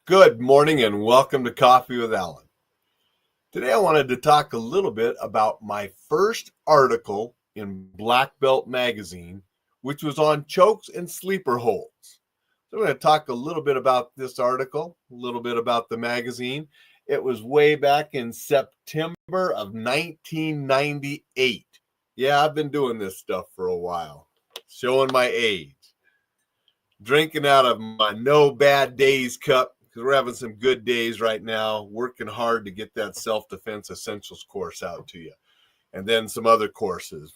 Good morning and welcome to Coffee with Alain. Today I wanted to talk a little bit about my first article in Black Belt magazine, which was on chokes and sleeper holds. So I'm going to talk a little bit about this article, a little bit about the magazine. It was way back in September of 1998. Yeah, I've been doing this stuff for a while, showing my age. Drinking out of my no bad days cup because we're having some good days right now, working hard to get that self-defense essentials course out to you, and then some other courses.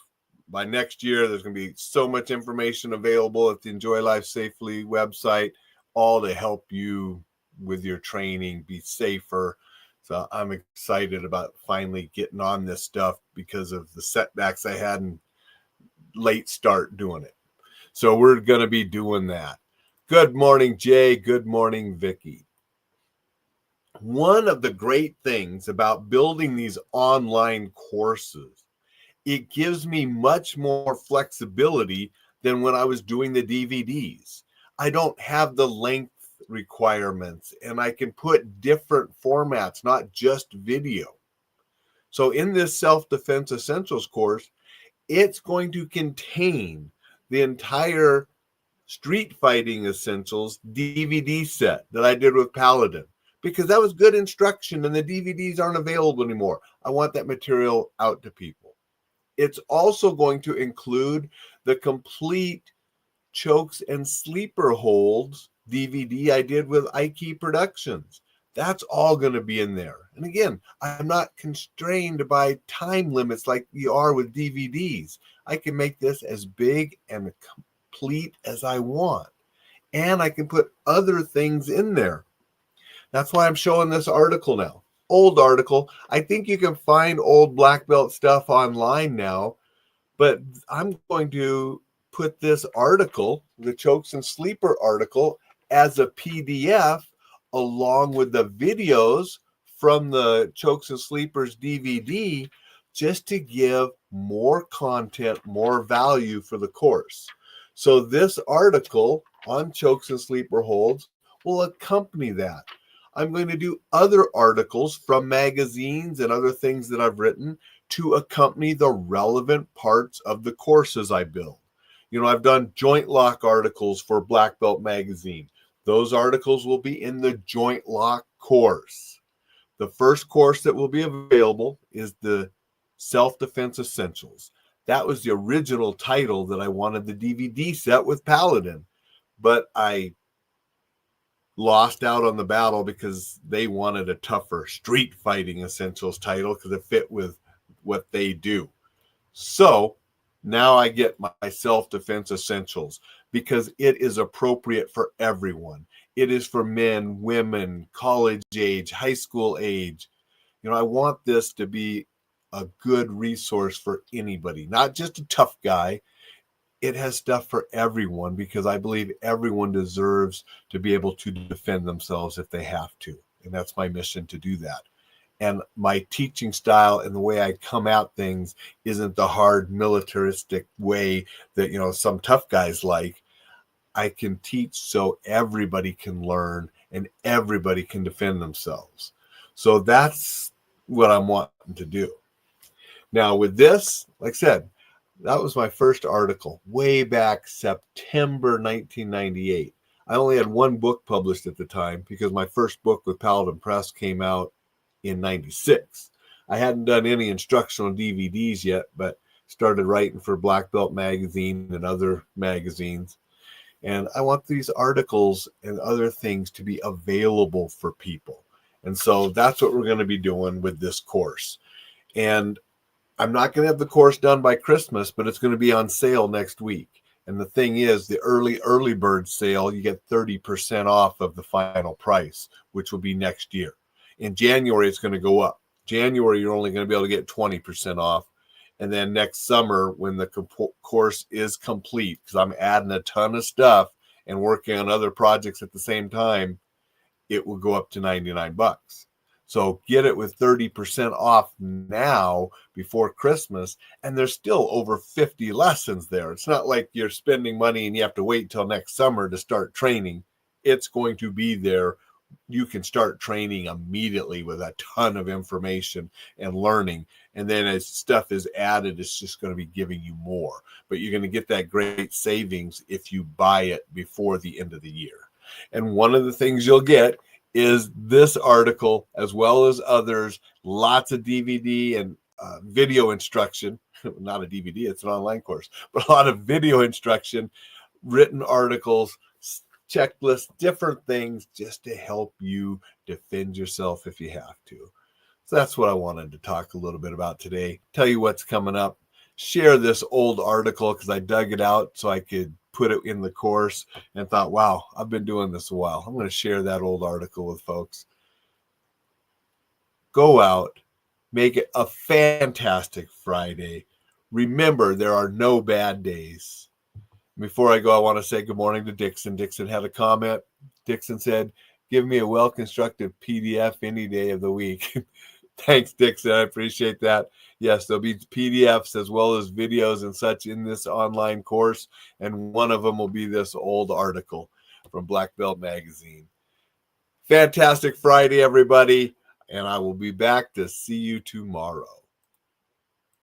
By next year, there's going to be so much information available at the Enjoy Life Safely website, all to help you with your training, be safer. So I'm excited about finally getting on this stuff because of the setbacks I had and late start doing it. So we're going to be doing that. Good morning, Jay. Good morning, Vicki. One of the great things about building these online courses, it gives me much more flexibility than when I was doing the DVDs. I don't have the length requirements and I can put different formats, not just video. So in this self-defense essentials course, it's going to contain the entire Street Fighting Essentials DVD set that I did with Paladin, because that was good instruction and the DVDs aren't available anymore. I want that material out to people. It's also going to include the complete chokes and sleeper holds DVD I did with Ike Productions. That's all going to be in there. And again, I'm not constrained by time limits like you are with DVDs. I can make this as big and complete as I want. And I can put other things in there. That's why I'm showing this article now. Old article. I think you can find old black belt stuff online now, but I'm going to put this article, the chokes and sleeper article, as a PDF along with the videos from the chokes and sleepers DVD, just to give more content, more value for the course. So this article on chokes and sleeper holds will accompany that. I'm going to do other articles from magazines and other things that I've written to accompany the relevant parts of the courses I build. You know, I've done joint lock articles for Black Belt Magazine. Those articles will be in the joint lock course. The first course that will be available is the Self-Defense Essentials. That was the original title that I wanted the DVD set with Paladin, but I lost out on the battle because they wanted a tougher Street Fighting Essentials title because it fit with what they do. So now I get my Self-Defense Essentials because it is appropriate for everyone. It is for men, women, college age, high school age. You know, I want this to be a good resource for anybody, not just a tough guy. It has stuff for everyone because I believe everyone deserves to be able to defend themselves if they have to. And that's my mission, to do that. And my teaching style and the way I come at things isn't the hard militaristic way that, you know, some tough guys like. I can teach so everybody can learn and everybody can defend themselves. So that's what I'm wanting to do. Now with this, like I said, that was my first article way back September 1998. I only had one book published at the time because my first book with Paladin Press came out in 96. I hadn't done any instructional DVDs yet, but started writing for Black Belt Magazine and other magazines. And I want these articles and other things to be available for people. And so that's what we're going to be doing with this course. And I'm not going to have the course done by Christmas, but it's going to be on sale next week. And the thing is, the early bird sale, you get 30% off of the final price, which will be next year. In January, it's going to go up. January, you're only going to be able to get 20% off. And then next summer, when the course is complete, because I'm adding a ton of stuff and working on other projects at the same time, it will go up to $99. So get it with 30% off now before Christmas, and there's still over 50 lessons there. It's not like you're spending money and you have to wait till next summer to start training. It's going to be there you can start training immediately with a ton of information and learning. And then as stuff is added, it's just going to be giving you more. But you're going to get that great savings if you buy it before the end of the year. And one of the things you'll get is this article, as well as others, lots of DVD and video instruction. Not a DVD, it's an online course, but a lot of video instruction, written articles, checklists, different things just to help you defend yourself if you have to. So that's what I wanted to talk a little bit about today. Tell you what's coming up. Share this old article because I dug it out so I could put it in the course and thought, wow, I've been doing this a while. I'm going to share that old article with folks. Go out, make it a fantastic Friday. Remember, there are no bad days. Before I go, I want to say good morning to Dixon. Dixon had a comment. Dixon said, give me a well-constructed PDF any day of the week. Thanks, Dixon. I appreciate that. Yes, there'll be PDFs as well as videos and such in this online course, and one of them will be this old article from Black Belt Magazine. Fantastic Friday, everybody, and I will be back to see you tomorrow.